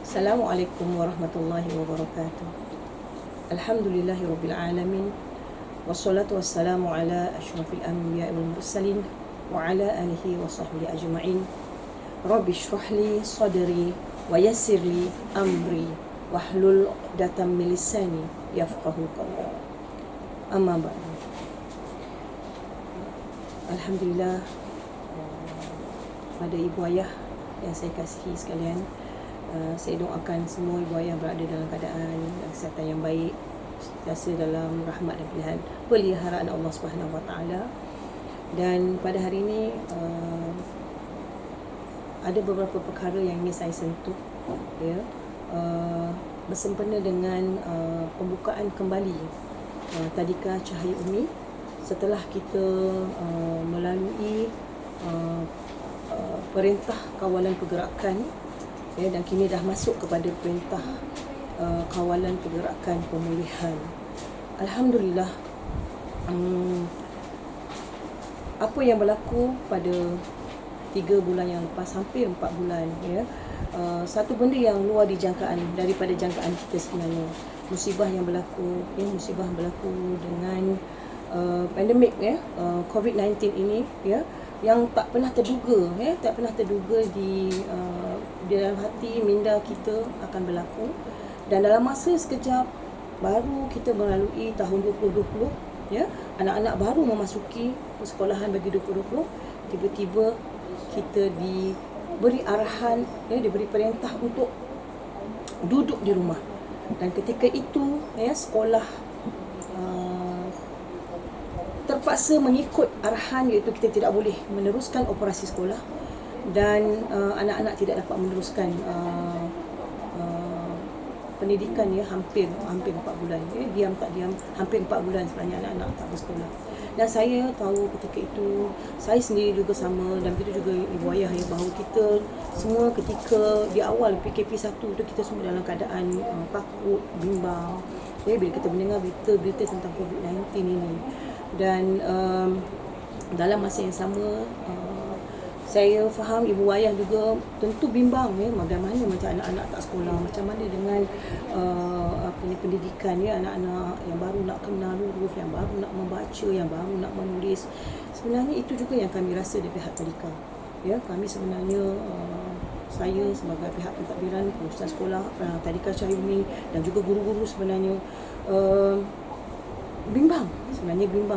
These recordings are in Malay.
Assalamualaikum warahmatullahi wabarakatuh. Alhamdulillahirabbil alamin. Wassalatu wassalamu ala asyrafil anbiya'i wal mursalin wa ala alihi wa sahbihi ajma'in. Rabbi shrah li sadri wa yassir li amri wahlul 'uqdatam min lisani yafqahu qawli. Amma ba'du. Alhamdulillah, pada ibu ayah yang saya kasihi sekalian, saya doakan semua ibu ayah berada dalam keadaan kesihatan yang baik, sentiasa dalam rahmat dan peliharaan Allah Subhanahu Wa Taala. Dan pada hari ini ada beberapa perkara yang ingin saya sentuh, ya, bersempena dengan pembukaan kembali Tadika Cahaya Umi setelah kita melalui perintah kawalan pergerakan, ya, dan kini dah masuk kepada perintah kawalan pergerakan pemulihan. Alhamdulillah, apa yang berlaku pada 3 bulan yang lepas, hampir 4 bulan, ya, satu benda yang luar dijangkaan daripada jangkaan kita sebenarnya. Musibah yang berlaku, ya, musibah berlaku dengan pandemik, ya, COVID-19 ini, ya, yang tak pernah terduga, ya, tak pernah terduga di dalam hati minda kita akan berlaku. Dan dalam masa sekejap baru kita melalui tahun 2020, ya, anak-anak baru memasuki persekolahan bagi 2020, tiba-tiba kita diberi arahan, ya, diberi perintah untuk duduk di rumah. Dan ketika itu, ya, sekolah terpaksa mengikut arahan, iaitu kita tidak boleh meneruskan operasi sekolah dan anak-anak tidak dapat meneruskan pendidikan, ya, hampir 4 bulan, ya, diam tak diam hampir 4 bulan sebenarnya anak-anak tak bersekolah. Dan saya tahu ketika itu, saya sendiri juga sama, dan begitu juga ibu ayah, ya, bahawa kita semua ketika di awal PKP 1 tu kita semua dalam keadaan takut, bimbang, ya, bila kita mendengar berita-berita tentang COVID-19 ini. Dan dalam masa yang sama, saya faham ibu ayah juga tentu bimbang, ya, bagaimana macam anak-anak tak sekolah, macam mana dengan pendidikan, ya, anak-anak yang baru nak kenal huruf, yang baru nak membaca, yang baru nak menulis. Sebenarnya itu juga yang kami rasa di pihak Tadika, ya. Kami sebenarnya, saya sebagai pihak pentadbiran pengurusan sekolah Tadika Cahaya Umi dan juga guru-guru sebenarnya bimbang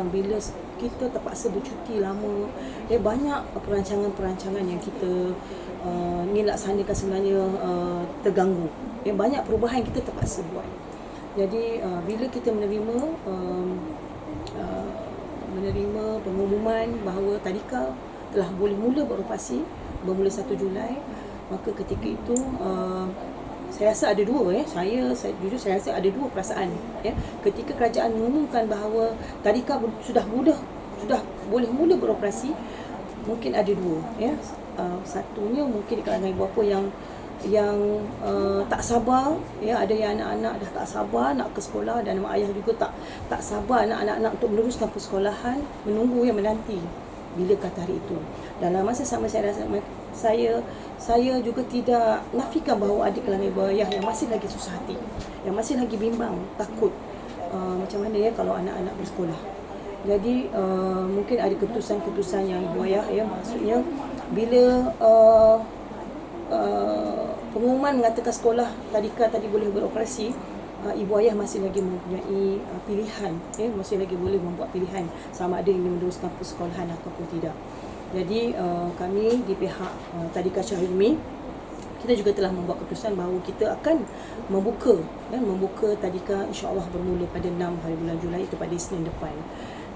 bila kita terpaksa bercuti lama, ya, banyak perancangan-perancangan yang kita ni laksanakan sebenarnya terganggu, ya, banyak perubahan kita terpaksa buat. Jadi bila kita menerima pengumuman bahawa Tadika telah boleh mula beroperasi bermula 1 Julai, maka ketika itu saya rasa ada dua, ya. Saya jujur saya rasa ada dua perasaan, ya. Ketika kerajaan mengumumkan bahawa Tadika sudah boleh mula beroperasi, mungkin ada dua, ya. Satunya mungkin di kalangan ibu bapa yang tak sabar, ya, ada yang anak-anak dah tak sabar nak ke sekolah, dan mak ayah juga tak sabar anak-anak untuk meneruskan persekolahan, menunggu, yang menanti bila kata hari itu. Dalam masa sama saya rasa saya juga tidak nafikan bahawa ada kalangan ibu ayah yang masih lagi susah hati, yang masih lagi bimbang, takut macam mana, ya, kalau anak-anak bersekolah. Jadi mungkin ada keputusan-keputusan yang ibu ayah, ya, maksudnya bila pengumuman mengatakan sekolah Tadika tadi boleh beroperasi, ibu ayah masih lagi mempunyai pilihan, ya, masih lagi boleh membuat pilihan sama ada ingin meneruskan persekolahan ataupun tidak. Jadi kami di pihak Tadika Cahaya Umi, kita juga telah membuat keputusan bahawa kita akan membuka Tadika insya-Allah bermula pada 6 hari bulan Julai, itu pada Isnin depan.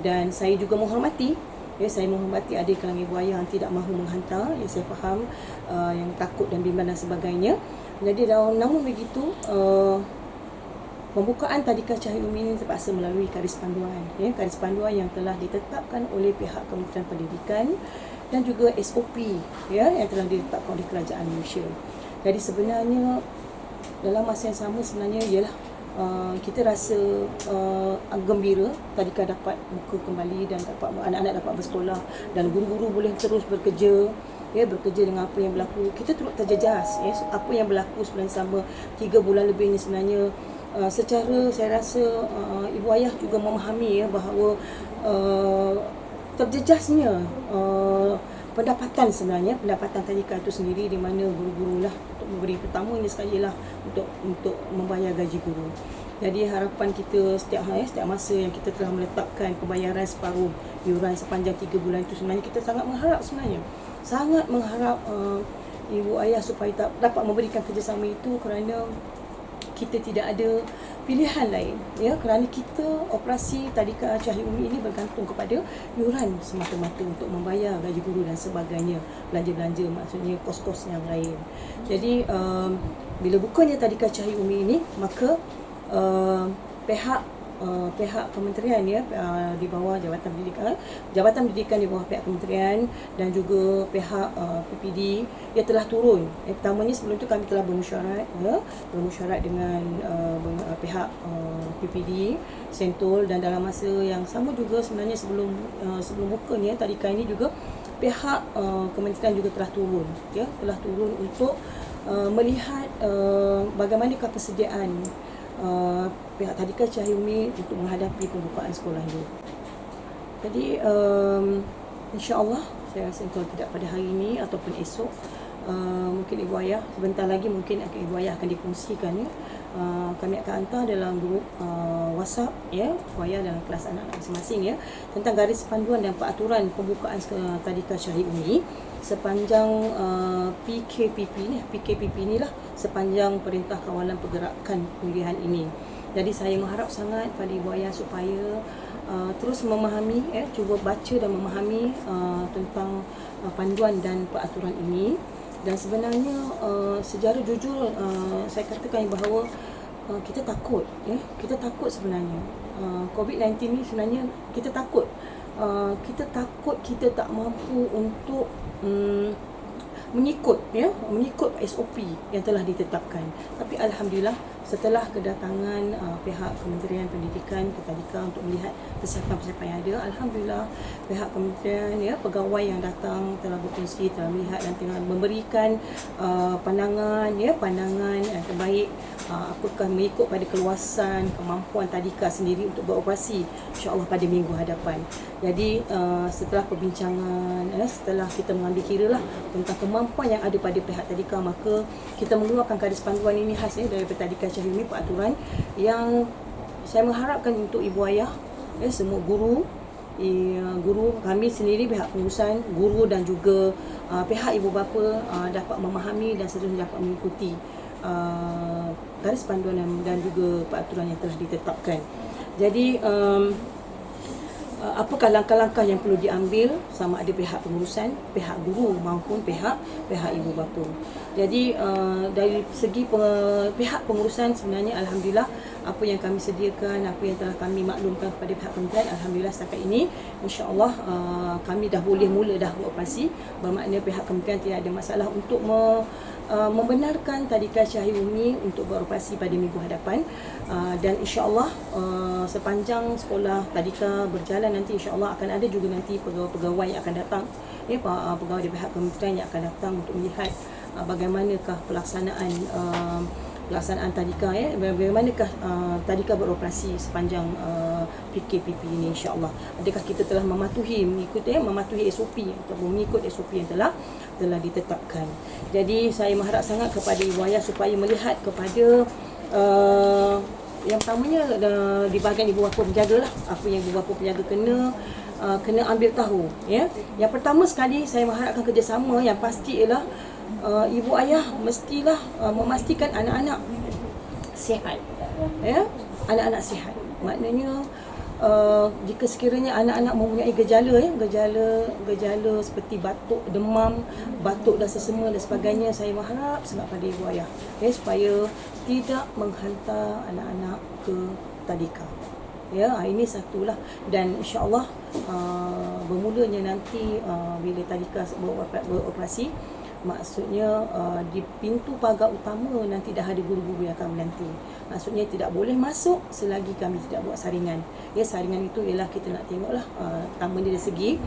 Dan saya juga menghormati, ya, saya menghormati ada kalangan ibu ayah yang tidak mahu menghantar, ya, saya faham, yang takut dan bimbang dan sebagainya. Jadi namun begitu, pembukaan Tadika Cahaya Umi ini terpaksa melalui garis panduan, ya, garis panduan yang telah ditetapkan oleh pihak Kementerian Pendidikan dan juga SOP, ya, yang telah ditetapkan oleh Kerajaan Malaysia. Jadi sebenarnya dalam masa yang sama sebenarnya ialah kita rasa gembira Tadika dapat buka kembali dan dapat anak-anak dapat bersekolah dan guru-guru boleh terus bekerja, ya, bekerja dengan apa yang berlaku. Kita turut terjejas ya, apa yang berlaku sebenarnya selama 3 bulan lebih ni sebenarnya. Secara saya rasa ibu ayah juga memahami ya bahawa terjejasnya pendapatan sebenarnya, pendapatan tadika itu sendiri, di mana guru-guru lah untuk memberi pertamanya sekali lah untuk membayar gaji guru. Jadi harapan kita setiap masa yang kita telah meletakkan pembayaran separuh yuran sepanjang 3 bulan itu, sebenarnya kita sangat mengharap ibu ayah supaya dapat memberikan kerjasama itu, kerana kita tidak ada pilihan lain ya, kerana kita operasi Tadika Cahaya Umi ini bergantung kepada yuran semata-mata untuk membayar gaji guru dan sebagainya, belanja-belanja, maksudnya kos-kos yang lain. Jadi bila bukanya Tadika Cahaya Umi ini, maka pihak kementerian ya, di bawah Jabatan Pendidikan di bawah pihak kementerian dan juga pihak PPD ia telah turun. Pertamanya sebelum itu kami telah bermusyarat dengan pihak PPD Sentul, dan dalam masa yang sama juga sebenarnya sebelum bukanya tadika ini juga pihak kementerian juga telah turun untuk melihat bagaimanakah persediaan pihak Tadika Cahaya Umi untuk menghadapi pembukaan sekolah ini. Jadi insya-Allah saya rasa kalau tidak pada hari ini ataupun esok, mungkin ibu ayah sebentar lagi mungkin ibu ayah akan dikongsikan ya. Kami akan hantar dalam grup WhatsApp ya, ibu ayah dalam kelas anak-anak masing-masing ya, tentang garis panduan dan peraturan pembukaan Tadika Cahaya Umi sepanjang PKPP inilah, sepanjang Perintah Kawalan Pergerakan Pemilihan ini. Jadi saya mengharap sangat pada ibu ayah supaya terus memahami, cuba baca dan memahami tentang panduan dan peraturan ini. Dan sebenarnya secara jujur saya katakan bahawa kita takut ya, kita takut sebenarnya. COVID-19 ni sebenarnya kita takut. Kita tak mampu untuk mengikut SOP yang telah ditetapkan. Tapi alhamdulillah setelah kedatangan pihak Kementerian Pendidikan ke Tadika untuk melihat persiapan yang ada, alhamdulillah pihak kementerian ya, pegawai yang datang telah berkongsi, telah melihat dan telah memberikan pandangan yang terbaik, apakah mengikut pada keluasan kemampuan Tadika sendiri untuk beroperasi insya-Allah pada minggu hadapan. Jadi setelah perbincangan, setelah kita mengambil kira lah tentang kemampuan yang ada pada pihak Tadika, maka kita mengeluarkan garis panduan ini khas daripada Tadika Cahaya Umi, peraturan yang saya mengharapkan untuk ibu ayah semua guru kami sendiri, pihak pengurusan, guru dan juga pihak ibu bapa dapat memahami dan seterusnya dapat mengikuti garis panduan dan juga peraturan yang telah ditetapkan. Jadi apakah langkah-langkah yang perlu diambil sama ada pihak pengurusan, pihak guru maupun pihak ibu bapa. Jadi dari segi pihak pengurusan sebenarnya alhamdulillah apa yang kami sediakan, apa yang telah kami maklumkan kepada pihak kementerian, alhamdulillah setakat ini insya-Allah kami dah boleh mula beroperasi, bermakna pihak kementerian tidak ada masalah untuk membenarkan Tadika Cahaya Umi untuk beroperasi pada minggu hadapan. Dan insya-Allah sepanjang sekolah Tadika berjalan nanti insya-Allah akan ada juga nanti pegawai-pegawai yang akan datang ya, pegawai dari pihak kementerian yang akan datang untuk melihat bagaimanakah pelaksanaan Tadika ya, bagaimanakah Tadika beroperasi sepanjang PKPP ini insya-Allah. Adakah kita telah mematuhi SOP ataupun mengikut SOP yang telah ditetapkan. Jadi saya mengharap sangat kepada ibu ayah supaya melihat kepada yang pertamanya di bahagian ibu bapa penjaga lah, apa yang ibu bapa penjaga kena ambil tahu ya. Yang pertama sekali saya mengharapkan kerjasama yang pasti ialah ibu ayah mestilah memastikan anak-anak sihat ya, anak-anak sihat. Maknanya jika sekiranya anak-anak mempunyai gejala seperti batuk, demam, batuk dan sesama dan sebagainya, saya mengharap sangat pada ibu ayah ya, supaya tidak menghantar anak-anak ke Tadika. Ya, ini satulah. Dan insya-Allah bermulanya nanti bila Tadika beroperasi, maksudnya di pintu pagar utama nanti dah ada guru-guru yang akan menanti. Maksudnya tidak boleh masuk selagi kami tidak buat saringan. Ya, saringan itu ialah kita nak tengoklah pertama dari segi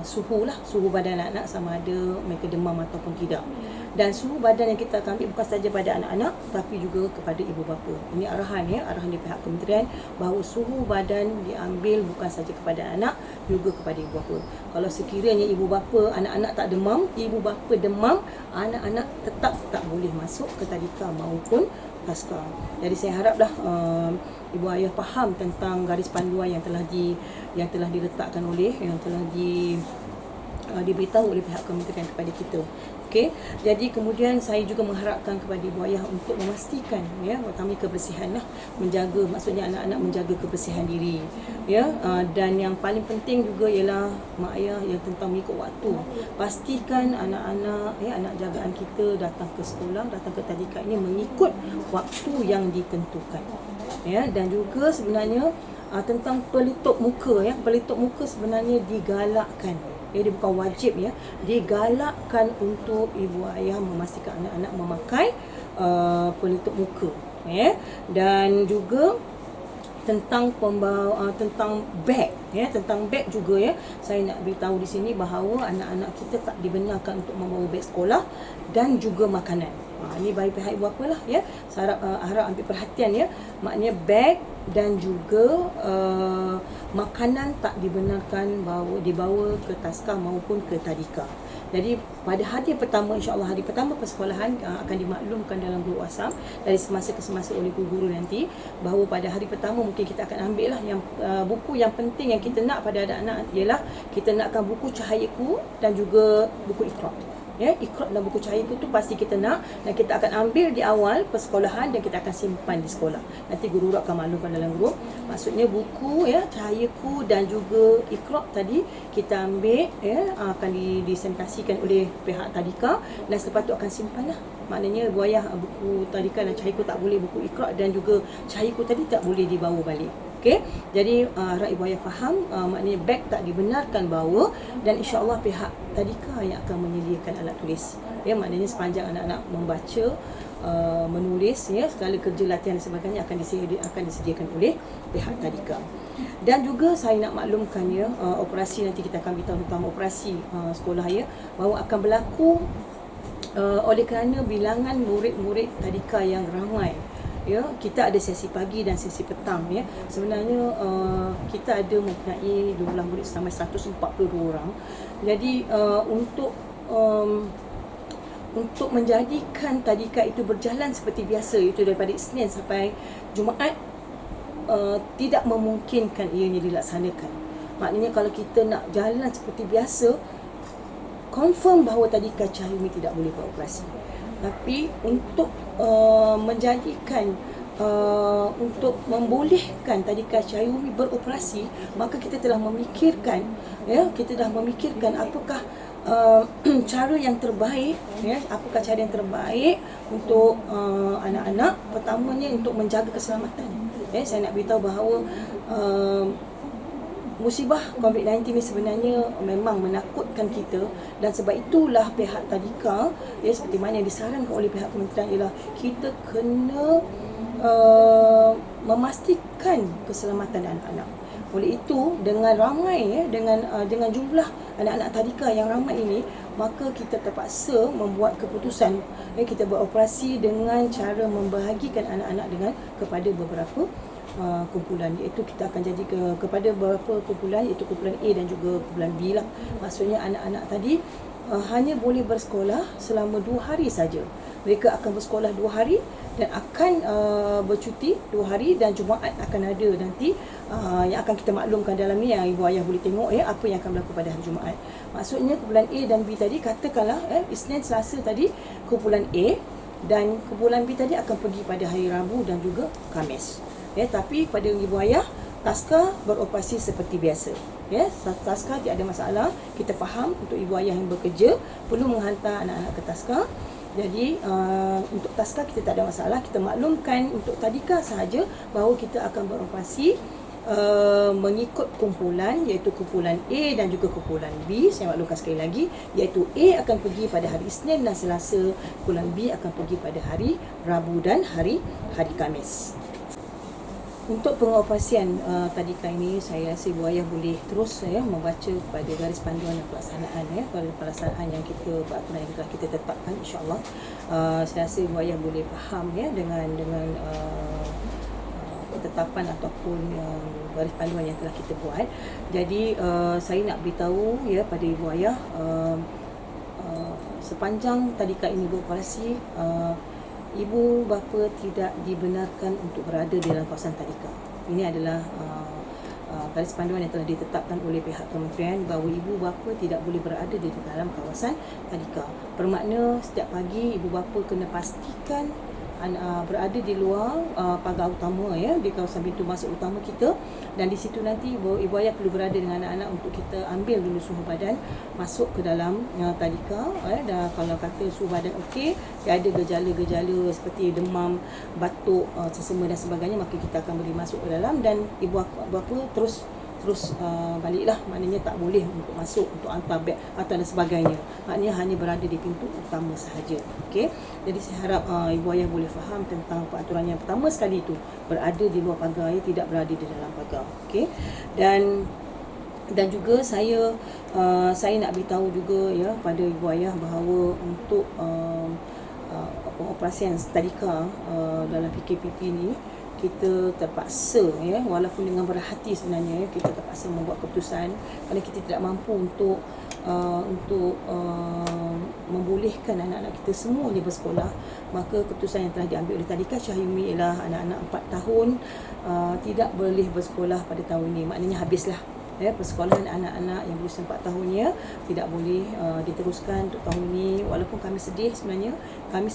suhu badan anak-anak sama ada mereka demam ataupun tidak. Dan suhu badan yang kita akan ambil bukan saja pada anak-anak tapi juga kepada ibu bapa. Ini arahan di pihak kementerian bahawa suhu badan diambil bukan saja kepada anak, juga kepada ibu bapa. Kalau sekiranya ibu bapa anak-anak tak demam, ibu bapa demam, anak-anak tetap tak boleh masuk ke tadika maupun taska. Jadi saya haraplah ibu ayah faham tentang garis panduan yang telah diletakkan yang telah diberitahu oleh pihak kementerian kepada kita. Okey. Jadi kemudian saya juga mengharapkan kepada ibu ayah untuk memastikan pertama kebersihan menjaga, maksudnya anak-anak menjaga kebersihan diri dan yang paling penting juga ialah mak ayah yang tentang mengikut waktu. Pastikan anak-anak anak jagaan kita datang ke sekolah, datang ke tadika ini mengikut waktu yang ditentukan. Dan juga sebenarnya tentang pelitup muka pelitup muka sebenarnya digalakkan. Dia bukan wajib digalakkan untuk ibu ayah memastikan anak-anak memakai pelitup muka dan juga tentang tentang beg tentang beg juga saya nak beritahu di sini bahawa anak-anak kita tak dibenarkan untuk membawa beg sekolah dan juga makanan. Ini bagi pihak ibu bapa saya harap ambil perhatian maknanya beg dan juga makanan tak dibenarkan dibawa ke taska maupun ke tadika. Jadi pada hari pertama, insya-Allah hari pertama persekolahan akan dimaklumkan dalam grup WhatsApp dari semasa ke semasa oleh guru nanti bahawa pada hari pertama mungkin kita akan ambil yang buku yang penting yang kita nak pada anak-anak ialah kita nakkan buku Cahayaku dan juga buku Iqra. Iqra dan buku Cahayaku tu pasti kita nak dan kita akan ambil di awal persekolahan dan kita akan simpan di sekolah. Nanti guru akan maklumkan dalam grup. Maksudnya buku Cahayaku dan juga Iqra tadi kita ambil akan disanitasikan oleh pihak tadika dan selepas tu akan simpan Maknanya ibu ayah buku tadika dan Cahayaku tak boleh, buku Iqra dan juga Cahayaku tadi tak boleh dibawa balik. Okey, jadi harap ibu ayah faham, maknanya beg tak dibenarkan bawa dan insya-Allah pihak tadika yang akan menyediakan alat tulis. Maknanya sepanjang anak-anak membaca, menulis, segala kerja latihan dan sebagainya akan disediakan oleh pihak tadika. Dan juga saya nak maklumkan operasi nanti kita akan beritahu tentang operasi sekolah bahawa akan berlaku oleh kerana bilangan murid-murid tadika yang ramai. Kita ada sesi pagi dan sesi petang. Sebenarnya kita ada mempunyai jumlah murid sampai 142 orang. Jadi untuk menjadikan tadika itu berjalan seperti biasa, itu daripada Isnin sampai Jumaat, tidak memungkinkan ianya dilaksanakan. Maknanya kalau kita nak jalan seperti biasa, confirm bahawa tadika Cahyumi tidak boleh beroperasi. Tapi untuk menjadikan untuk membolehkan tadika Cahyumi beroperasi, maka kita telah memikirkan apakah cara yang terbaik apakah cara yang terbaik untuk anak-anak. Pertamanya untuk menjaga keselamatan. Saya nak beritahu bahawa musibah COVID-19 ni sebenarnya memang menakutkan kita dan sebab itulah pihak tadika seperti mana yang disarankan oleh pihak kementerian ialah kita kena memastikan keselamatan anak-anak. Oleh itu dengan ramai dengan jumlah anak-anak tadika yang ramai ini, maka kita terpaksa membuat keputusan kita beroperasi dengan cara membahagikan anak-anak kepada beberapa kumpulan, iaitu kita akan jadi kepada beberapa kumpulan, iaitu kumpulan A dan juga kumpulan B lah. Maksudnya anak-anak tadi hanya boleh bersekolah selama 2 hari saja. Mereka akan bersekolah 2 hari dan akan bercuti 2 hari dan Jumaat akan ada nanti yang akan kita maklumkan dalam ni, yang ibu ayah boleh tengok apa yang akan berlaku pada hari Jumaat. Maksudnya kumpulan A dan B tadi, katakanlah Isnin Selasa tadi kumpulan A dan kumpulan B tadi akan pergi pada hari Rabu dan juga Khamis. Tapi pada ibu ayah, taska beroperasi seperti biasa. Taska tidak ada masalah. Kita faham untuk ibu ayah yang bekerja perlu menghantar anak-anak ke taska. Jadi untuk taska kita tak ada masalah. Kita maklumkan untuk tadika sahaja bahawa kita akan beroperasi mengikut kumpulan, iaitu kumpulan A dan juga kumpulan B. Saya maklumkan sekali lagi, iaitu A akan pergi pada hari Isnin dan Selasa, kumpulan B akan pergi pada hari Rabu dan hari Khamis. Untuk pengoperasian tadika ini, saya rasa ibu ayah boleh terus membaca pada garis panduan dan pelaksanaan pada pelaksanaan yang kita peraturan yang telah kita tetapkan, insya-Allah. Saya rasa ibu ayah boleh faham dengan ketetapan ataupun garis panduan yang telah kita buat. Jadi saya nak beritahu pada ibu ayah, sepanjang tadika ini beroperasi, ibu bapa tidak dibenarkan untuk berada di dalam kawasan tadika. Ini adalah garis panduan yang telah ditetapkan oleh pihak kementerian bahawa ibu bapa tidak boleh berada di dalam kawasan tadika. Bermakna setiap pagi ibu bapa kena pastikan berada di luar pagar utama di kawasan pintu masuk utama kita, dan di situ nanti ibu ayah perlu berada dengan anak-anak untuk kita ambil dulu suhu badan masuk ke dalam tadika. Dan kalau kata suhu badan okey, ada gejala-gejala seperti demam, batuk, sesama dan sebagainya, maka kita akan boleh masuk ke dalam, dan ibu bapa terus baliklah. Maknanya tak boleh untuk masuk untuk hantar beg atau dan sebagainya. Maknanya hanya berada di pintu utama sahaja. Okey. Jadi saya harap ibu ayah boleh faham tentang peraturan yang pertama sekali itu, berada di luar pagar, tidak berada di dalam pagar. Okey. Dan juga saya nak beritahu juga pada ibu ayah bahawa untuk pengoperasian tadika dalam PKPP ni, kita terpaksa walaupun dengan berhati sebenarnya kita terpaksa membuat keputusan kerana kita tidak mampu untuk membolehkan anak-anak kita semuanya bersekolah. Maka keputusan yang telah diambil oleh Tadika Syahimi ialah anak-anak 4 tahun tidak boleh bersekolah pada tahun ini. Maknanya habislah persekolahan anak-anak yang berusia 4 tahun tidak boleh diteruskan untuk tahun ini. Walaupun kami sedih sebenarnya, kami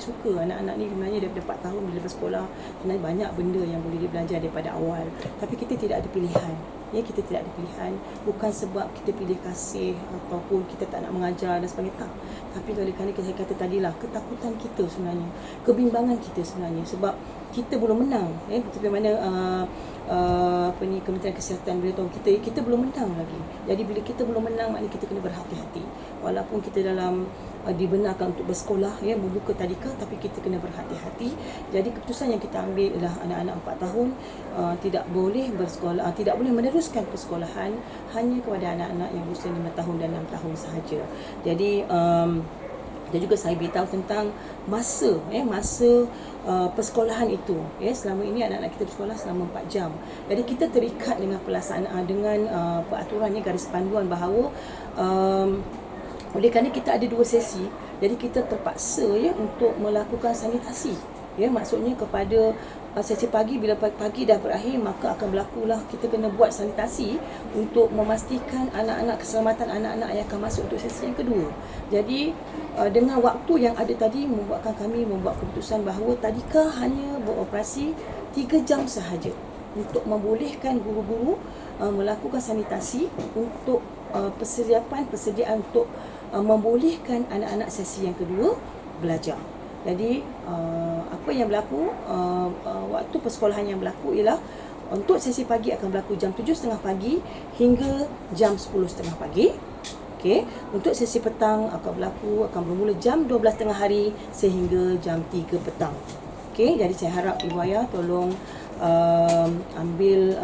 suka anak-anak ni sebenarnya daripada 4 tahun bila bersekolah. Sebenarnya banyak benda yang boleh dibelajar daripada awal, tapi kita tidak ada pilihan. Kita tidak ada pilihan, bukan sebab kita pilih kasih ataupun kita tak nak mengajar dan sebagainya, tak. Tapi kerana saya kata tadilah, ketakutan kita sebenarnya, kebimbangan kita sebenarnya, sebab kita belum menang. Seperti mana Kementerian Kesihatan beritahu kita belum menang lagi. Jadi bila kita belum menang, maknanya kita kena berhati-hati. Walaupun kita dalam dibenarkan untuk bersekolah membuka tadika, tapi kita kena berhati-hati. Jadi keputusan yang kita ambil adalah anak-anak 4 tahun tidak boleh bersekolah, tidak boleh meneruskan persekolahan hanya kepada anak-anak yang berusia 5 tahun dan 6 tahun sahaja. Jadi dan juga saya beritahu tentang masa persekolahan itu. Selama ini anak-anak kita bersekolah selama 4 jam. Jadi kita terikat dengan pelaksanaan, dengan peraturannya, garis panduan bahawa oleh kerana kita ada 2 sesi, jadi kita terpaksa untuk melakukan sanitasi. Maksudnya kepada sesi pagi, bila pagi dah berakhir, maka akan berlakulah kita kena buat sanitasi untuk memastikan keselamatan anak-anak yang akan masuk untuk sesi yang kedua. Jadi dengan waktu yang ada tadi membuatkan kami membuat keputusan bahawa tadika hanya beroperasi 3 jam sahaja untuk membolehkan guru-guru melakukan sanitasi untuk persediaan untuk membolehkan anak-anak sesi yang kedua belajar. Jadi apa yang berlaku, waktu persekolahan yang berlaku ialah untuk sesi pagi akan berlaku jam 7.30 pagi hingga jam 10.30 pagi. Okey, untuk sesi petang akan bermula jam 12 tengah hari sehingga jam 3 petang. Okey, jadi saya harap ibu ayah tolong ambil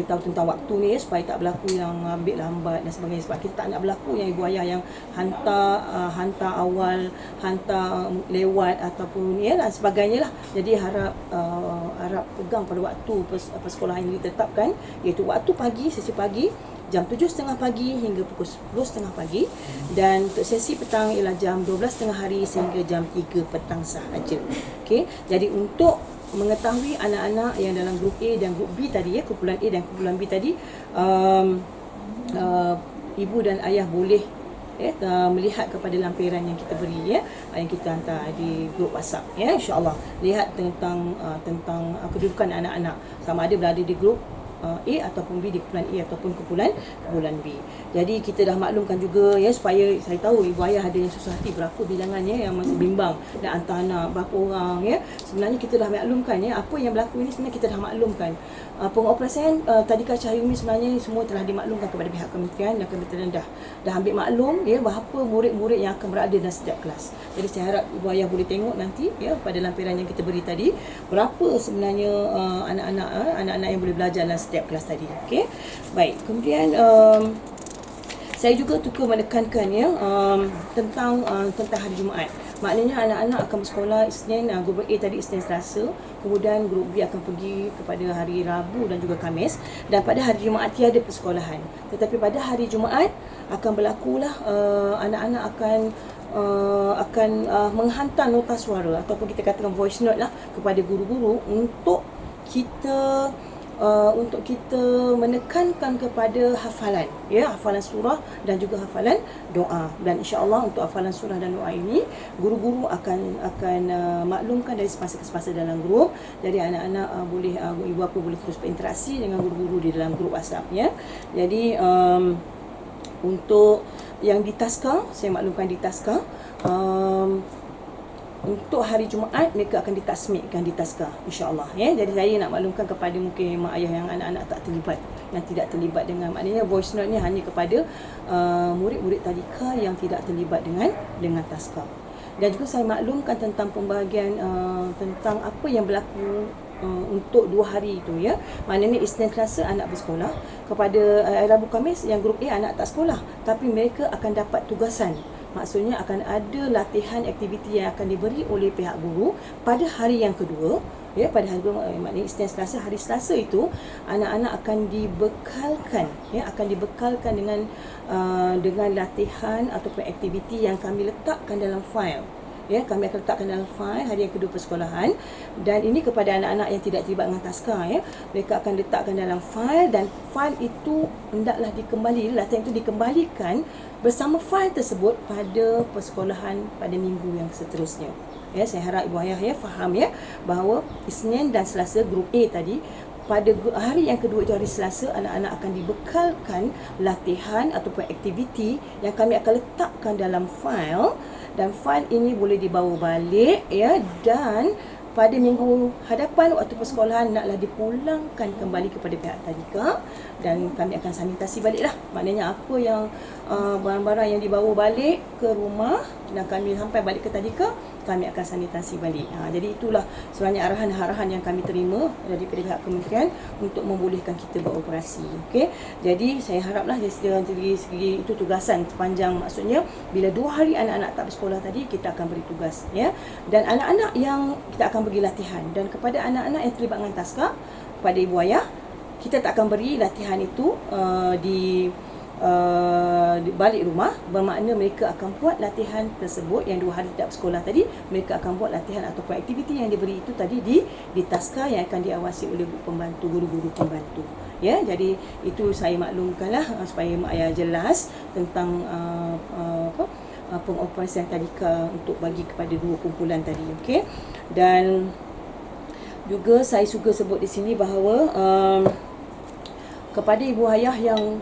tahu tentang waktu ni supaya tak berlaku yang ambil lambat dan sebagainya, sebab kita tak nak berlaku yang ibu ayah yang hantar awal, hantar lewat ataupun dan sebagainya lah. Jadi harap pegang pada waktu persekolahan yang ditetapkan, iaitu waktu pagi, sesi pagi jam 7.30 pagi hingga pukul 10.30 pagi, dan untuk sesi petang ialah jam 12 tengah hari sehingga jam 3 petang sahaja. Okey, jadi untuk mengetahui anak-anak yang dalam grup A dan grup B tadi, kumpulan A dan kumpulan B tadi, ibu dan ayah boleh melihat kepada lampiran yang kita beri yang kita hantar di grup WhatsApp insya-Allah. Lihat tentang kedudukan anak-anak, sama ada berada di grup A ataupun B di kumpulan A ataupun kumpulan B. Jadi kita dah maklumkan juga ya, supaya saya tahu ibu ayah ada yang susah hati berapa bilangannya yang masih bimbang dan hantar anak berapa orang ya. Sebenarnya kita dah maklumkan ya, apa yang berlaku ini sebenarnya kita dah maklumkan. Pengoperasian tadika Cahaya Umi sebenarnya semua telah dimaklumkan kepada pihak kementerian, dan kementerian dah ambil maklum ya berapa murid-murid yang akan berada dalam setiap kelas. Jadi saya harap ibu ayah boleh tengok nanti ya pada lampiran yang kita beri tadi, berapa sebenarnya anak-anak yang boleh belajar dalam setiap kelas tadi. Okey. Baik. Kemudian saya juga tukar menekankan ya tentang hari Jumaat. Maknanya anak-anak akan bersekolah Isnin, grup A tadi Isnin Selasa, kemudian grup B akan pergi kepada hari Rabu dan juga Khamis, dan pada hari Jumaat tiada persekolahan. Tetapi pada hari Jumaat akan berlakulah anak-anak akan menghantar nota suara ataupun kita katakan voice note lah kepada guru-guru untuk kita menekankan kepada hafalan ya, hafalan surah dan juga hafalan doa. Dan insya-Allah untuk hafalan surah dan doa ini guru-guru akan maklumkan dari semasa ke semasa dalam grup. Jadi anak-anak boleh ibu bapa boleh terus berinteraksi dengan guru-guru di dalam grup WhatsApp ya. Jadi untuk yang di taska, saya maklumkan di taska untuk hari Jumaat mereka akan ditasmikkan di taska insya-Allah ya. Jadi saya nak maklumkan kepada mungkin mak ayah yang anak-anak tak terlibat, yang tidak terlibat dengan, maknanya voice note ni hanya kepada murid-murid tadika yang tidak terlibat dengan taska. Dan juga saya maklumkan tentang pembahagian tentang apa yang berlaku untuk 2 hari itu ya. Maknanya Isnin Selasa anak bersekolah, kepada Rabu Khamis yang grup A anak tak sekolah, tapi mereka akan dapat tugasan. Maksudnya akan ada latihan aktiviti yang akan diberi oleh pihak guru pada hari yang kedua ya, pada hari kedua, maknanya Isnin Selasa, hari Selasa itu anak-anak akan dibekalkan ya, dengan latihan ataupun aktiviti yang kami letakkan dalam fail ya, kami akan letakkan dalam fail hari yang kedua persekolahan. Dan ini kepada anak-anak yang tidak terlibat dengan taska ya, mereka akan letakkan dalam fail, dan fail itu hendaklah latihan itu dikembalikan bersama fail tersebut pada persekolahan pada minggu yang seterusnya. Ya, saya harap ibu ayah ya faham ya bahawa Isnin dan Selasa grup A tadi, pada hari yang kedua itu hari Selasa, anak-anak akan dibekalkan latihan ataupun aktiviti yang kami akan letakkan dalam fail, dan fail ini boleh dibawa balik ya, dan pada minggu hadapan waktu persekolahan naklah dipulangkan kembali kepada pihak tadika, dan kami akan sanitasi baliklah. Maknanya apa yang barang-barang yang dibawa balik ke rumah dan kami sampai balik ke tadika, kami akan sanitasi balik. Jadi itulah sebenarnya arahan-arahan yang kami terima daripada pihak kementerian untuk membolehkan kita beroperasi. Okey. Jadi saya haraplah dari segi itu tugasan sepanjang, maksudnya bila 2 hari anak-anak tak bersekolah tadi, kita akan beri tugas ya. Dan anak-anak yang kita akan bagi latihan, dan kepada anak-anak yang terlibat dengan taska, pada ibu ayah kita tak akan beri latihan itu di balik rumah, bermakna mereka akan buat latihan tersebut yang 2 hari tidak bersekolah tadi, mereka akan buat latihan ataupun aktiviti yang diberi itu tadi di taska yang akan diawasi oleh guru-guru pembantu ya. Jadi itu saya maklumkanlah supaya mak ayah jelas tentang pengoperasian tadika untuk bagi kepada 2 kumpulan tadi. Okey. Dan juga saya suka sebut di sini bahawa kepada ibu ayah yang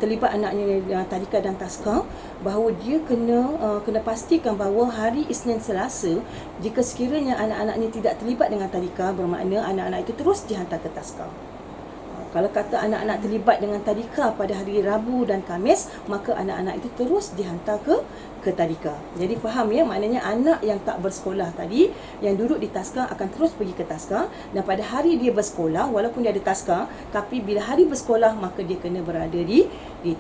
terlibat anaknya tadika dan taska, bahawa dia kena pastikan bahawa hari Isnin Selasa, jika sekiranya anak-anaknya tidak terlibat dengan tadika, bermakna anak-anak itu terus dihantar ke taska. Kalau kata anak-anak terlibat dengan tadika pada hari Rabu dan Khamis, maka anak-anak itu terus dihantar ke tadika. Jadi faham ya, maknanya anak yang tak bersekolah tadi, yang duduk di taska akan terus pergi ke taska, dan pada hari dia bersekolah, walaupun dia ada taska, tapi bila hari bersekolah maka dia kena berada di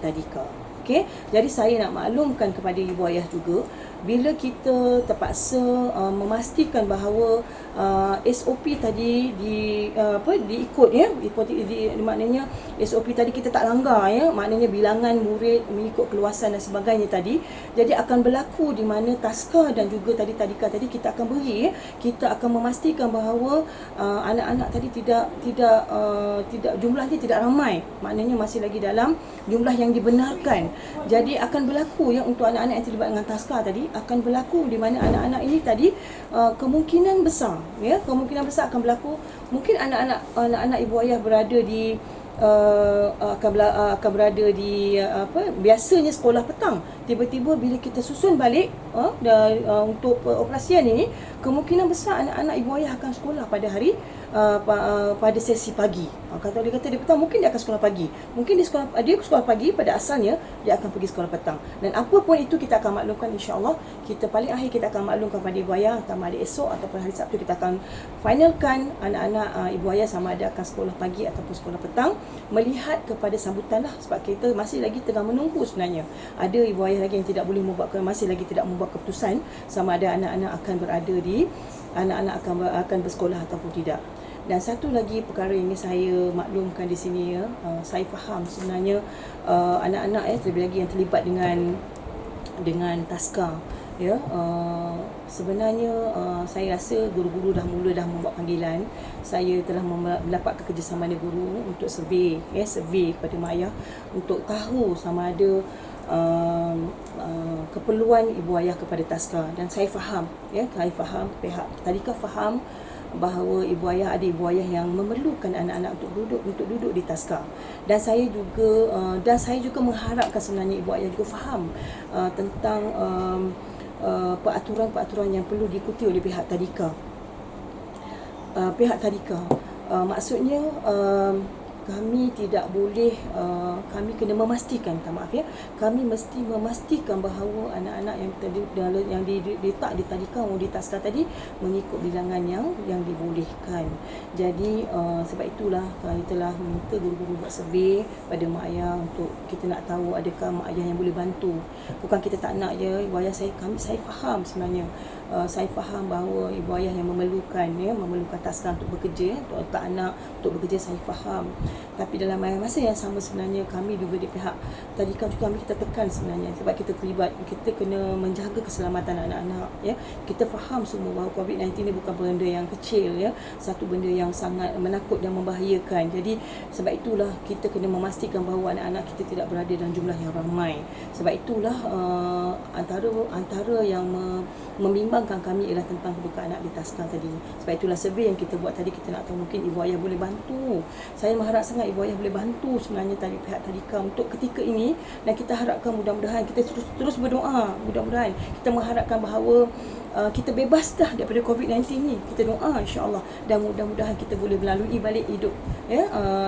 tadika. Okey. Jadi saya nak maklumkan kepada ibu ayah juga, bila kita terpaksa memastikan bahawa SOP tadi diikut ya, maknanya SOP tadi kita tak langgar ya, maknanya bilangan murid mengikut keluasan dan sebagainya tadi. Jadi akan berlaku di mana taska dan juga tadika tadi kita akan beri ya, kita akan memastikan bahawa anak-anak tadi tidak jumlahnya tidak ramai, maknanya masih lagi dalam jumlah yang dibenarkan. Jadi akan berlaku ya untuk anak-anak yang terlibat dengan taska tadi, akan berlaku di mana anak-anak ini tadi kemungkinan besar akan berlaku, mungkin anak-anak ibu ayah berada di akan berada di biasanya sekolah petang, tiba-tiba bila kita susun balik untuk operasian ini, kemungkinan besar anak-anak ibu ayah akan sekolah pada hari pada sesi pagi. Kalau dia kata dia petang, mungkin dia akan sekolah pagi, mungkin dia sekolah pagi pada asalnya, dia akan pergi sekolah petang. Dan apa pun itu kita akan maklumkan, insya-Allah kita paling akhir kita akan maklumkan pada ibu ayah sama ada esok ataupun hari Sabtu, kita akan finalkan anak-anak ibu ayah sama ada akan sekolah pagi ataupun sekolah petang, melihat kepada sambutan lah, sebab kita masih lagi tengah menunggu sebenarnya. Ada ibu ayah lagi yang tidak boleh masih lagi tidak membuat keputusan sama ada anak-anak akan berada di akan bersekolah ataupun tidak. Dan satu lagi perkara yang saya maklumkan di sini saya faham sebenarnya anak-anak terlebih lagi yang terlibat dengan taska sebenarnya saya rasa guru-guru dah membuat panggilan. Saya telah mendapat kerjasama dengan guru untuk survey kepada mak ayah untuk tahu sama ada keperluan ibu ayah kepada taska. Dan saya faham pihak tadika faham bahawa ibu ayah yang memerlukan anak-anak untuk duduk di taska. Dan saya juga mengharapkan sebenarnya ibu ayah juga faham tentang peraturan-peraturan yang perlu diikuti oleh pihak tadika. Maksudnya kami tidak boleh, kami kena memastikan, kami mesti memastikan bahawa anak-anak yang diletak di tadika di taska tadi mengikut bilangan yang dibolehkan. Jadi sebab itulah kami telah minta guru-guru buat survey pada mak ayah untuk kita nak tahu adakah mak ayah yang boleh bantu. Bukan kita tak nak je ibu ayah, saya faham sebenarnya. Saya faham bahawa ibu ayah yang memerlukan taska untuk bekerja, untuk letak anak untuk bekerja, saya faham. Tapi dalam masa yang sama sebenarnya kami juga di pihak tadika juga kita tekan sebenarnya, sebab kita terlibat, kita kena menjaga keselamatan anak-anak Kita faham semua bahawa COVID-19 ni bukan benda yang kecil satu benda yang sangat menakut dan membahayakan. Jadi sebab itulah kita kena memastikan bahawa anak-anak kita tidak berada dalam jumlah yang ramai. Sebab itulah antara yang membimbangkan kami ialah tentang kebukaan anak di taska tadi. Sebab itulah survey yang kita buat tadi, kita nak tahu mungkin ibu ayah boleh bantu. Saya mengharap sangat ibu ayah boleh bantu sebenarnya tadi pihak tadika untuk ketika ini, dan kita harapkan mudah-mudahan kita terus berdoa, mudah-mudahan kita mengharapkan bahawa kita bebas dah daripada COVID-19 ni. Kita doa insya-Allah, dan mudah-mudahan kita boleh melalui balik hidup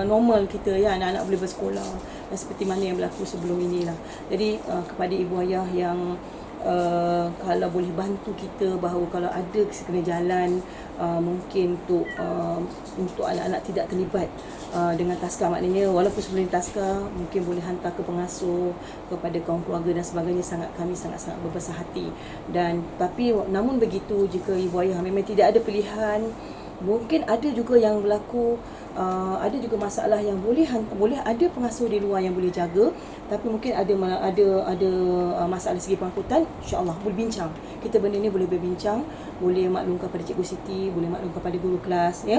normal kita anak-anak boleh bersekolah dan seperti mana yang berlaku sebelum inilah. Jadi kepada ibu ayah yang kalau boleh bantu kita bahawa kalau ada sekena jalan mungkin untuk anak-anak tidak terlibat dengan taska, maknanya walaupun sebelum taska mungkin boleh hantar ke pengasuh, kepada kaum keluarga dan sebagainya. Kami sangat-sangat berbesar hati. Dan tapi namun begitu, jika ibu ayah memang tidak ada pilihan, mungkin ada juga yang berlaku, ada juga masalah yang boleh ada pengasuh di luar yang boleh jaga, tapi mungkin ada masalah segi pengangkutan. InsyaAllah boleh bincang, kita benda ni boleh berbincang, boleh maklumkan pada Cikgu Siti, boleh maklumkan pada guru kelas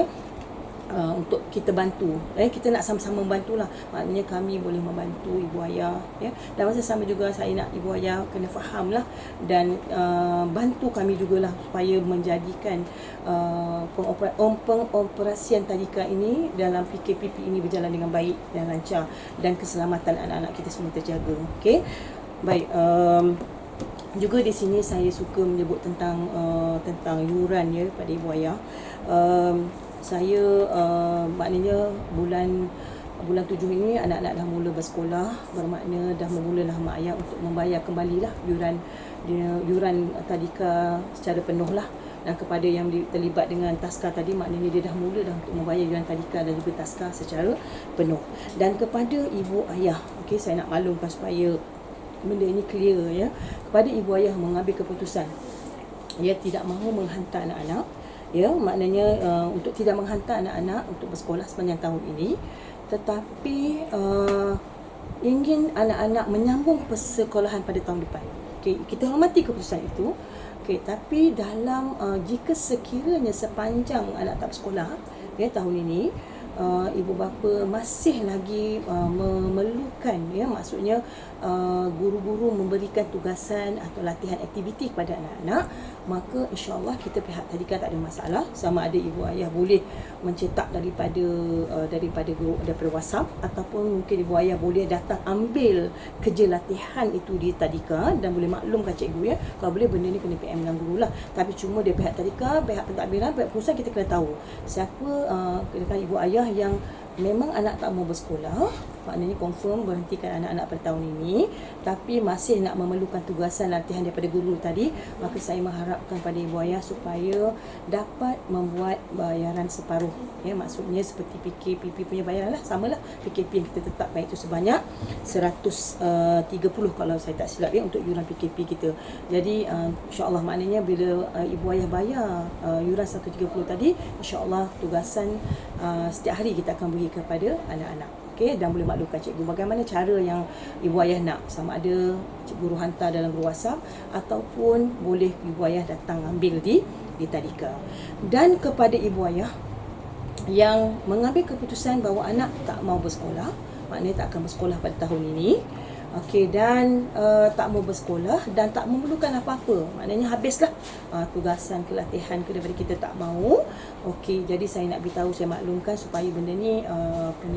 untuk kita bantu. Kita nak sama-sama membantulah. Maknanya kami boleh membantu ibu ayah Dan masa sama juga saya nak ibu ayah kena fahamlah dan bantu kami jugalah supaya menjadikan pengoperasian tadika ini dalam PKPP ini berjalan dengan baik dan lancar, dan keselamatan anak-anak kita semua terjaga. Okey. Baik, juga di sini saya suka menyebut tentang yuran pada ibu ayah. Saya maknanya bulan 7 ini anak-anak dah mula bersekolah, bermakna dah mulalah mak ayah untuk membayar kembalilah yuran tadika secara penuh lah. Dan kepada yang terlibat dengan taska tadi, maknanya dia dah mula untuk membayar yuran tadika dan juga taska secara penuh. Dan kepada ibu ayah, okey, saya nak maklumkan supaya benda ini clear kepada ibu ayah mengambil keputusan tidak mahu menghantar anak-anak, maknanya untuk tidak menghantar anak-anak untuk bersekolah sepanjang tahun ini, tetapi ingin anak-anak menyambung persekolahan pada tahun depan. Okay, kita hormati keputusan itu. Okay, tapi dalam jika sekiranya sepanjang anak tak bersekolah tahun ini, ibu bapa masih lagi memerlukan, ya, maksudnya guru-guru memberikan tugasan atau latihan aktiviti kepada anak-anak, maka insya-Allah kita pihak tadika tak ada masalah. Sama ada ibu ayah boleh mencetak daripada WhatsApp, ataupun mungkin ibu ayah boleh datang ambil kerja latihan itu di tadika, dan boleh maklumkan cikgu, ya, kalau boleh benda ni kena PM dengan guru lah. Tapi cuma dia pihak tadika, pihak pentadbiran, pihak perusahaan, kita kena tahu siapa katakan ibu ayah yang memang anak tak mau bersekolah, maknanya confirm berhentikan anak-anak pada tahun ini, tapi masih nak memerlukan tugasan latihan daripada guru tadi, maka saya mengharapkan pada ibu ayah supaya dapat membuat bayaran separuh, ya, maksudnya seperti PKP punya bayaran lah, samalah PKP yang kita tetapkan itu sebanyak 130 kalau saya tak silap, ya, untuk yuran PKP kita. Jadi insya-Allah maknanya bila ibu ayah bayar yuran 130 tadi, insya-Allah tugasan setiap hari kita akan beri kepada anak-anak. Okey, dan boleh maklumkan cikgu bagaimana cara yang ibu ayah nak, sama ada guru hantar dalam guru WhatsApp ataupun boleh ibu ayah datang ambil di tadika. Dan kepada ibu ayah yang mengambil keputusan bahawa anak tak mau bersekolah, maknanya tak akan bersekolah pada tahun ini, okey, dan tak mau bersekolah dan tak memerlukan apa-apa, maknanya habislah tugasan ke latihan ke daripada kita tak mau. Okey, jadi saya nak beritahu, saya maklumkan supaya benda ni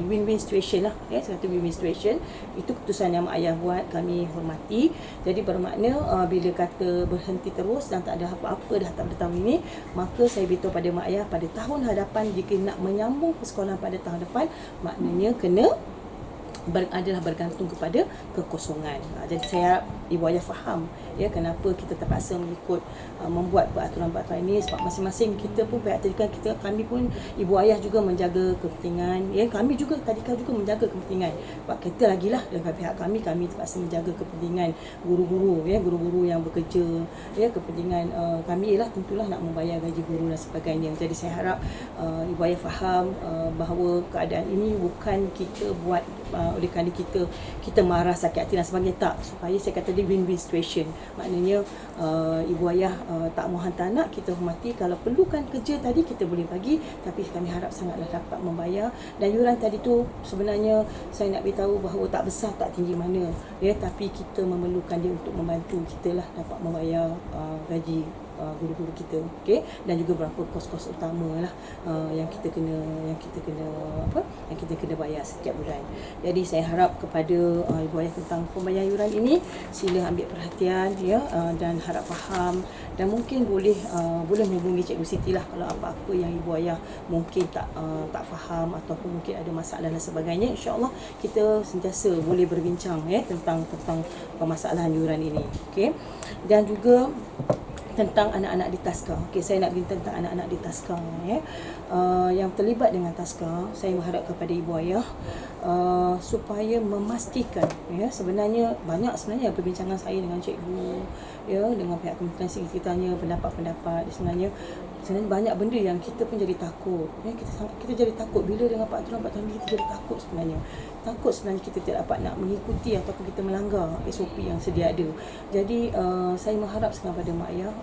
win-win situation lah, ya, satu win-win situation. Itu keputusan yang mak ayah buat, kami hormati. Jadi bermakna bila kata berhenti terus dan tak ada apa-apa dah pada tahun ini, maka saya beritahu pada mak ayah pada tahun hadapan jika nak menyambung persekolahan pada tahun depan, maknanya kena adalah bergantung kepada kekosongan. Jadi saya harap ibu ayah faham, ya, kenapa kita terpaksa mengikut membuat peraturan-peraturan ini, sebab masing-masing kita pun pihak tadika kita, kami pun ibu ayah juga menjaga kepentingan, ya, kami juga tadika juga menjaga kepentingan. Sebab kita lagilah dengan pihak kami terpaksa menjaga kepentingan guru-guru, ya, guru-guru yang bekerja, ya, kepentingan kami ialah tentulah nak membayar gaji guru dan sebagainya. Jadi saya harap ibu ayah faham bahawa keadaan ini bukan kita buat oleh kerana kita marah, sakit hati dan sebagainya, tak. Supaya saya kata dia win-win situation, maknanya ibu ayah tak mau hantar anak, kita hormati. Kalau perlukan kerja tadi kita boleh bagi, tapi kami harap sangatlah dapat membayar. Dan yuran tadi tu sebenarnya saya nak beritahu bahawa tak besar tak tinggi mana, ya, tapi kita memerlukan dia untuk membantu kita lah dapat membayar gaji guru-guru kita, okey, dan juga berapa kos-kos utama lah yang kita kena bayar setiap bulan. Jadi saya harap kepada ibu ayah tentang pembayaran yuran ini, sila ambil perhatian, ya, dan harap faham, dan mungkin boleh menghubungi Cikgu Siti lah kalau apa-apa yang ibu ayah mungkin tak faham ataupun mungkin ada masalah dan sebagainya. InsyaAllah kita sentiasa boleh berbincang, ya, tentang permasalahan yuran ini, okey. Dan juga tentang anak-anak di Taska. Okey, saya nak bincang tentang anak-anak di Taska, ya. Yang terlibat dengan Taska, saya mengharap kepada ibu ayah supaya memastikan, ya, sebenarnya banyak perbincangan saya dengan cikgu, ya, dengan pihak kementerian sekitarnya, pendapat-pendapat. Sebenarnya banyak benda yang kita pun jadi takut, ya, kita jadi takut bila dengan peraturan-peraturan kita jadi takut sebenarnya kita tidak dapat nak mengikuti ataupun kita melanggar SOP yang sedia ada. Jadi saya mengharap sekarang pada mak ayah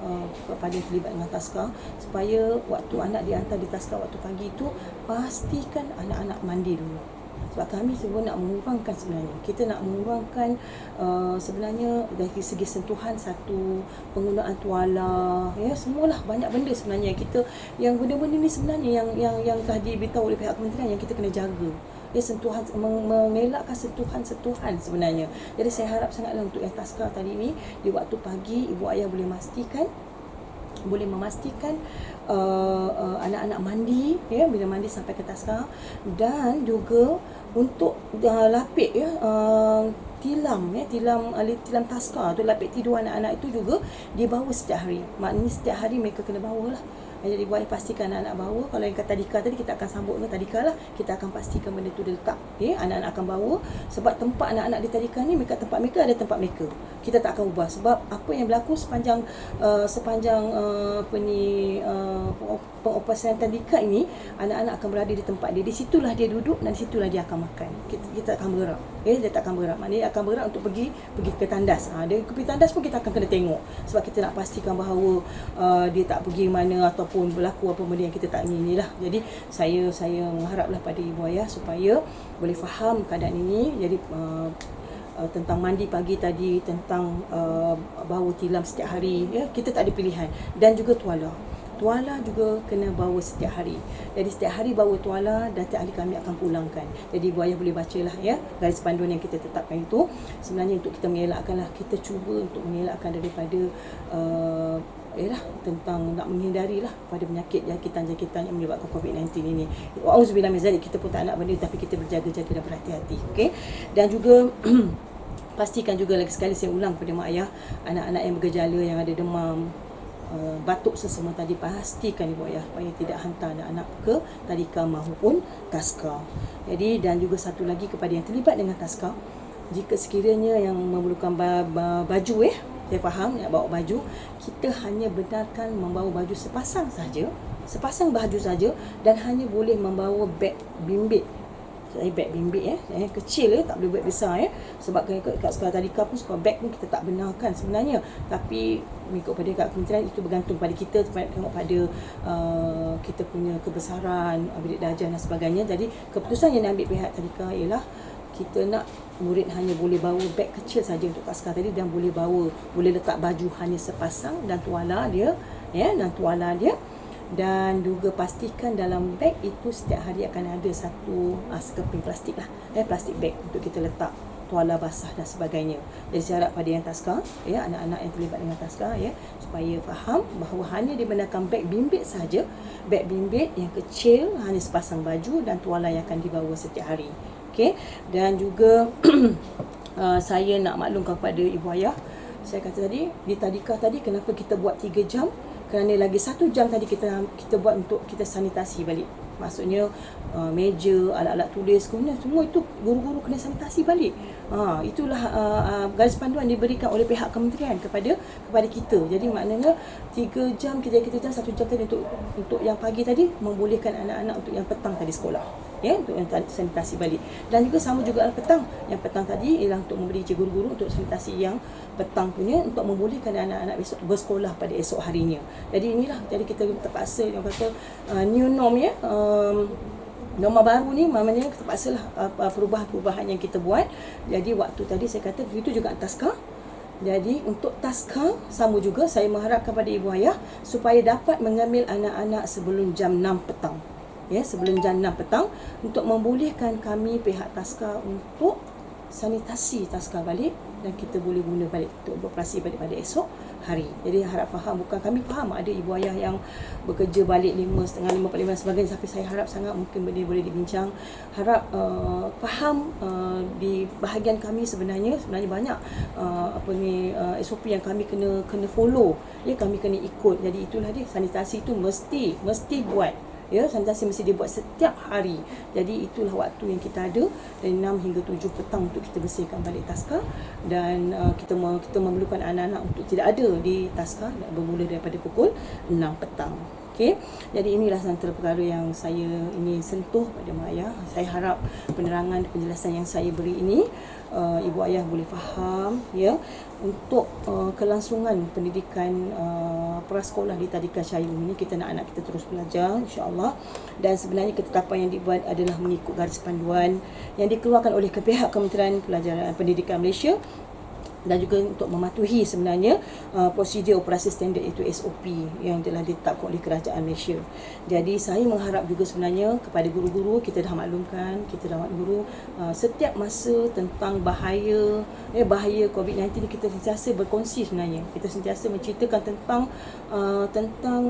kepada yang terlibat dengan Taska, supaya waktu anak dihantar di Taska waktu pagi itu, pastikan anak-anak mandi dulu. Sebab kami semua nak mengurangkan, sebenarnya kita nak mengurangkan sebenarnya dari segi sentuhan satu, penggunaan tuala, ya, semualah banyak benda sebenarnya kita yang benda-benda ni sebenarnya yang telah diberitahu oleh pihak kementerian yang kita kena jaga, ya, sentuhan, mengelakkan sentuhan sebenarnya. Jadi saya harap sangatlah untuk yang Taska tadi ni, di waktu pagi ibu ayah boleh memastikan anak-anak mandi, ya, bila mandi sampai ke Taska, dan juga untuk lapik, ya, tilam Taska tu, lapik tidur anak-anak itu juga dibawa setiap hari. Maknanya setiap hari mereka kena bawa lah. Jadi buat pastikan anak-anak bawa. Kalau yang kata tadika tadi, kita akan sambut dengan tadika lah, kita akan pastikan benda tu dia letak, ya, anak-anak akan bawa. Sebab tempat anak-anak di tadika ni, tempat mereka ada tempat mereka, kita tak akan ubah. Sebab apa yang berlaku sepanjang pengoperasian tadika ini, anak-anak akan berada di tempat dia, di situlah dia duduk dan di situlah dia akan makan. Kita akan bergerak. Dia tak akan bergerak. Maknanya akan bergerak untuk pergi ke tandas. Dia pergi tandas pun kita akan kena tengok, sebab kita nak pastikan bahawa dia tak pergi mana ataupun berlaku apa benda yang kita tak ingin lah. Jadi saya mengharaplah pada ibu ayah supaya boleh faham keadaan ini. Jadi tentang mandi pagi tadi, tentang bawa tilam setiap hari, ya, kita tak ada pilihan. Dan juga tuala juga kena bawa setiap hari. Jadi setiap hari bawa tuala dan setiap hari kami akan pulangkan. Jadi ibu ayah boleh bacalah, ya, garis panduan yang kita tetapkan itu. Sebenarnya untuk kita mengelakkanlah, kita cuba untuk mengelakkan daripada tentang nak menghindari lah pada penyakit jangkitan yang menyebabkan COVID-19 ini. Wa'auzubillah min zalik, kita pun tak nak benda, tapi kita berjaga-jaga dan berhati-hati. Okey. Dan juga pastikan juga, lagi sekali saya ulang kepada mak ayah, anak-anak yang bergejala, yang ada demam, batuk sesama tadi, pastikan ibu ayah supaya tidak hantar anak-anak ke tadika maupun taska. Jadi, dan juga satu lagi kepada yang terlibat dengan taska, jika sekiranya yang memerlukan baju, saya faham nak bawa baju, kita hanya benarkan membawa baju sepasang baju saja, dan hanya boleh membawa beg bimbit. Beg bimbit kecil, tak boleh beg besar, sebab kat sekolah tadika pun sekolah beg pun kita tak benarkan sebenarnya, tapi mengikut pada kat kementerian itu bergantung pada kita, tengok pada kita punya kebesaran, bilik darjah dan sebagainya. Jadi keputusan yang diambil pihak tadika ialah kita nak murid hanya boleh bawa beg kecil saja untuk taska tadi, dan boleh letak baju hanya sepasang dan tuala dia, dan juga pastikan dalam beg itu setiap hari akan ada satu sekeping plastik lah, plastik beg untuk kita letak tuala basah dan sebagainya. Jadi saya harap pada yang taska, anak-anak yang terlibat dengan taska, supaya faham bahawa hanya dibenarkan beg bimbit saja, beg bimbit yang kecil, hanya sepasang baju dan tuala yang akan dibawa setiap hari. Okey. Dan juga saya nak maklumkan kepada ibu ayah, saya kata tadi di tadika tadi kenapa kita buat 3 jam, kerana lagi 1 jam tadi kita buat untuk kita sanitasi balik. Maksudnya meja, alat-alat tulis, kemudian semua itu guru-guru kena sanitasi balik. Itulah garis panduan diberikan oleh pihak kementerian kepada kita. Jadi maknanya 3 jam, kita 1 jam tadi untuk yang pagi tadi, membolehkan anak-anak untuk yang petang tadi sekolah, untuk yang sanitasi balik. Dan juga sama juga petang. Yang petang tadi ialah untuk memberi guru-guru untuk sanitasi yang petang punya, untuk membolehkan anak-anak besok bersekolah pada esok harinya. Jadi inilah, jadi kita terpaksa yang kata new norm, norma baru ni, maknanya terpaksalah perubahan-perubahan yang kita buat. Jadi waktu tadi saya kata begitu juga taska. Jadi untuk taska sama juga, saya mengharapkan pada ibu ayah supaya dapat mengambil anak-anak sebelum jam 6 petang. Sebelum jam 6 petang, untuk membolehkan kami pihak taska untuk sanitasi taska balik, dan kita boleh guna balik untuk beroperasi balik pada esok hari. Jadi harap faham, bukan kami faham ada ibu ayah yang bekerja balik 5:30, 5:45 sebagainya, tapi saya harap sangat mungkin benda boleh dibincang. Harap faham di bahagian kami sebenarnya banyak SOP yang kami kena follow, kami kena ikut. Jadi itulah dia, sanitasi itu mesti buat. Sanitasi mesti dibuat setiap hari. Jadi itulah waktu yang kita ada dari 6 hingga 7 petang untuk kita bersihkan balik taska. Dan kita memerlukan anak-anak untuk tidak ada di taska bermula daripada pukul 6 petang. Okey. Jadi inilah antara perkara yang saya ingin sentuh pada mak ayah. Saya harap penerangan, penjelasan yang saya beri ini ibu ayah boleh faham, untuk kelangsungan pendidikan prasekolah di Tadika Syahir ini. Kita nak anak kita terus belajar, insya-Allah. Dan sebenarnya ketetapan yang dibuat adalah mengikut garis panduan yang dikeluarkan oleh pihak Kementerian Pelajaran Pendidikan Malaysia, dan juga untuk mematuhi sebenarnya prosedur operasi standard, iaitu SOP yang telah ditetapkan oleh Kerajaan Malaysia. Jadi saya mengharap juga sebenarnya kepada guru-guru, kita dah maklumkan, guru setiap masa tentang bahaya COVID-19 ni, kita sentiasa berkongsi sebenarnya. Kita sentiasa menceritakan tentang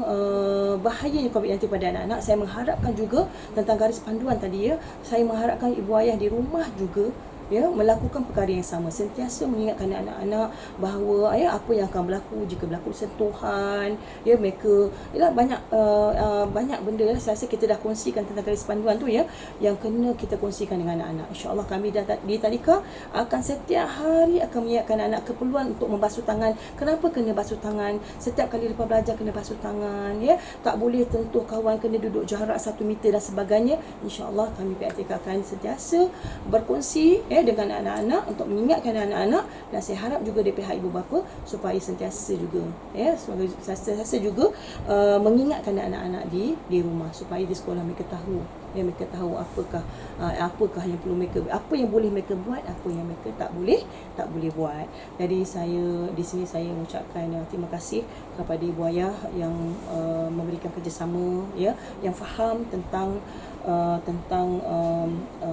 bahayanya COVID-19 pada anak-anak. Saya mengharapkan juga tentang garis panduan tadi, saya mengharapkan ibu ayah di rumah juga melakukan perkara yang sama, sentiasa mengingatkan anak-anak bahawa apa yang akan berlaku jika berlaku sentuhan, mereka banyak benda. Saya rasa kita dah kongsikan tentang garis panduan tu, yang kena kita kongsikan dengan anak-anak. InsyaAllah kami di Tadika akan setiap hari akan mengingatkan anak keperluan untuk membasuh tangan. Kenapa kena basuh tangan? Setiap kali lepas belajar kena basuh tangan, tak boleh tentuh kawan, kena duduk jarak 1 meter dan sebagainya. InsyaAllah kami PATK akan sentiasa berkongsi dengan anak-anak, untuk mengingatkan anak-anak, dan saya harap juga dari pihak ibu bapa supaya sentiasa juga sentiasa juga mengingatkan anak-anak di rumah supaya di sekolah mereka tahu, mereka tahu apakah yang perlu mereka, apa yang boleh mereka buat, apa yang mereka tak boleh buat. Jadi di sini saya mengucapkan terima kasih kepada ibu ayah yang memberikan kerjasama, yang faham tentang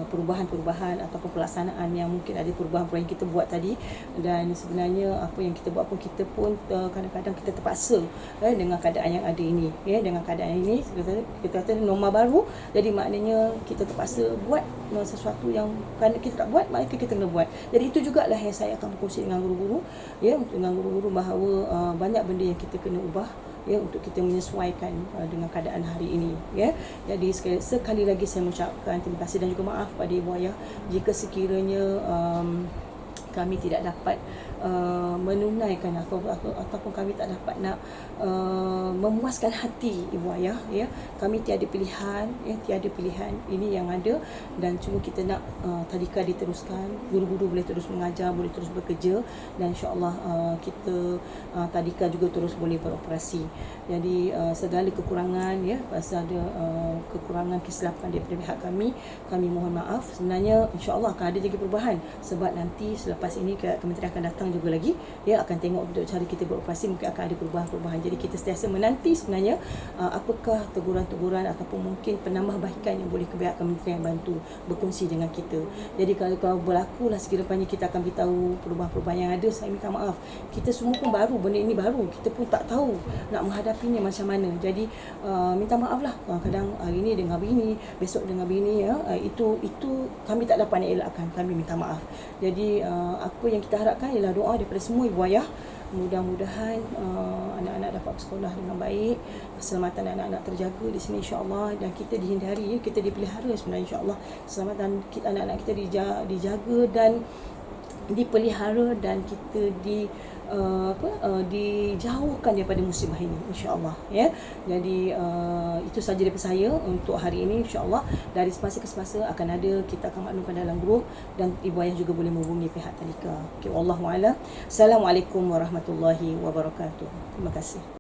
perubahan-perubahan ataupun pelaksanaan yang mungkin ada perubahan-perubahan yang kita buat tadi. Dan sebenarnya apa yang kita buat pun, kita pun kadang-kadang kita terpaksa dengan keadaan yang ada ini, dengan keadaan ini kita kata norma baru, jadi maknanya kita terpaksa buat sesuatu yang kerana kita tak buat, maka kita kena buat. Jadi itu jugalah yang saya akan berkongsi dengan guru-guru, dengan guru-guru bahawa banyak benda yang kita kena ubah, untuk kita menyesuaikan dengan keadaan hari ini, Jadi sekali lagi saya mengucapkan terima kasih dan juga maaf pada ibu ayah jika sekiranya kami tidak dapat menunaikan ataupun kami tak dapat nak memuaskan hati ibu ayah, Kami tiada pilihan, ini yang ada, dan cuma kita nak tadika diteruskan, guru-guru boleh terus mengajar, boleh terus bekerja, dan insya-Allah kita tadika juga terus boleh beroperasi. Jadi segala kekurangan, pasal ada kekurangan kesilapan daripada pihak kami mohon maaf. Sebenarnya insya-Allah akan ada lagi perubahan, sebab nanti selepas ini kementerian akan datang juga lagi, akan tengok untuk cara kita beroperasi, mungkin akan ada perubahan-perubahan. Jadi kita sentiasa menanti sebenarnya apakah teguran-teguran ataupun mungkin penambahbaikan yang boleh pihak kementerian bantu berkongsi dengan kita. Jadi kalau berlaku lah sekiranya kita akan beritahu perubahan-perubahan yang ada, saya minta maaf. Kita semua pun baru, benda ini baru, kita pun tak tahu nak menghadapinya macam mana. Jadi minta maaf lah, kadang hari ini dengan begini, besok dengan begini, itu kami tak dapat nak elakkan, kami minta maaf. Jadi apa yang kita harapkan ialah doa daripada semua ibu ayah. Mudah-mudahan anak-anak dapat bersekolah dengan baik, keselamatan anak-anak terjaga di sini insya-Allah, dan kita dihindari, kita dipelihara sebenarnya insya-Allah. Keselamatan anak-anak kita dijaga dan dipelihara, dan kita dijauhkan daripada musibah ini insya-Allah, Jadi itu sahaja daripada saya untuk hari ini. Insya-Allah dari semasa ke semasa akan ada, kita akan maklumkan dalam grup, dan ibu ayah juga boleh menghubungi pihak tadika. Wallahu a'lam. Assalamualaikum warahmatullahi wabarakatuh. Terima kasih.